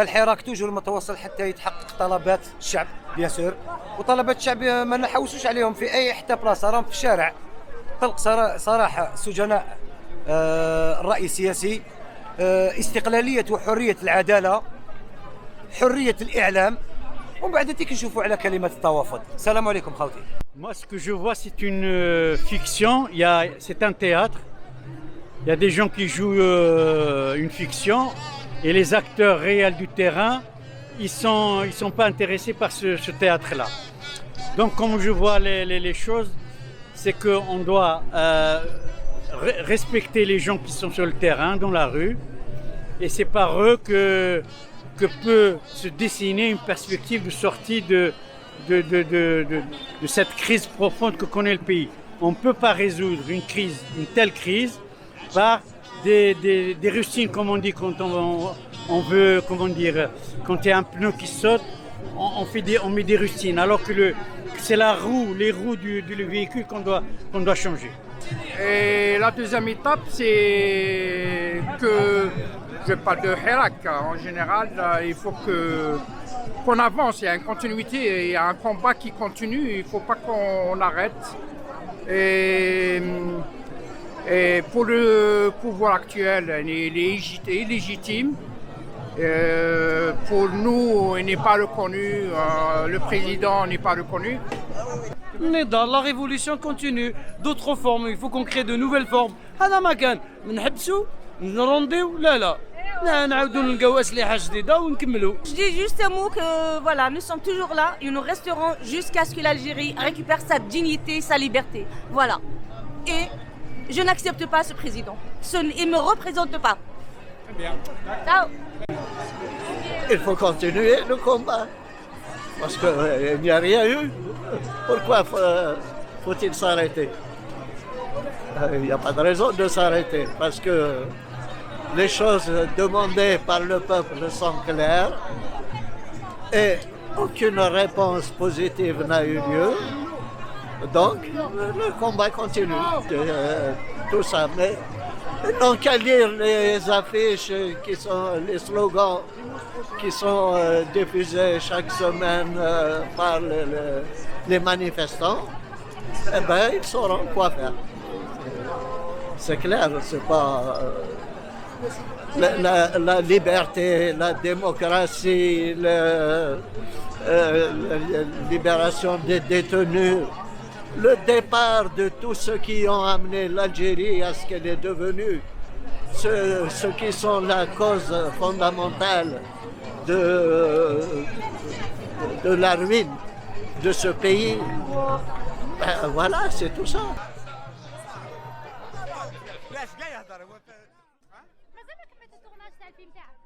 الحراك توجور متواصل حتى يتحقق طلبات الشعب بيان سور، وطلبات الشعب ما نحوسوش عليهم في اي حتى بلاصه، راهم في الشارع. طلق صراحه سجناء الرأي السياسي، استقلاليه وحريه العداله، حريه الاعلام، ومن بعد تيك نشوفوا على كلمه التوافد. السلام عليكم خوتي. Moi, ce que je vois, c'est une fiction. C'est un théâtre. Il y a des gens qui jouent une fiction et les acteurs réels du terrain, ils sont pas intéressés par ce théâtre-là. Donc, comme je vois les choses, c'est qu'on doit respecter les gens qui sont sur le terrain, dans la rue, et c'est par eux que peut se dessiner une perspective de sortie de cette crise profonde que connaît le pays. On ne peut pas résoudre une telle crise par des rustines, comme on dit quand on veut, comment dire, quand il y a un pneu qui saute, on met des rustines, alors que c'est les roues du véhicule qu'on doit changer. Et la deuxième étape, c'est que, je parle de Hirak, en général, il faut qu'on avance, il y a une continuité, il y a un combat qui continue, il ne faut pas qu'on arrête. Et pour le pouvoir actuel, il est illégitime. Pour nous, il n'est pas reconnu, le président n'est pas reconnu. La révolution continue, d'autres formes, il faut qu'on crée de nouvelles formes. هذا ما كان نحبسوا نرونديو لا نعاودوا نلقاو أسلحة جديدة ونكملوا. Je dis juste un mot que voilà, nous sommes toujours là et nous resterons jusqu'à ce que l'Algérie récupère sa dignité, sa liberté. Voilà. Et je n'accepte pas ce président. Il ne me représente pas. Très bien. Ciao. Il faut continuer le combat. Parce qu'il n'y a rien eu. Pourquoi faut-il s'arrêter? Il n'y a pas de raison de s'arrêter. Parce que les choses demandées par le peuple sont claires. Et aucune réponse positive n'a eu lieu. Donc, le combat continue. Tout ça. Mais non qu'à lire les affiches qui sont les slogans qui sont diffusés chaque semaine par les manifestants, eh ben, ils sauront quoi faire. C'est clair, c'est pas la liberté, la démocratie, la libération des détenus, le départ de tous ceux qui ont amené l'Algérie à ce qu'elle est devenue, ceux qui sont la cause fondamentale de la ruine de ce pays. Ben voilà, c'est tout ça. مازال ما كملت التورناج تاع الفيلم تاعك.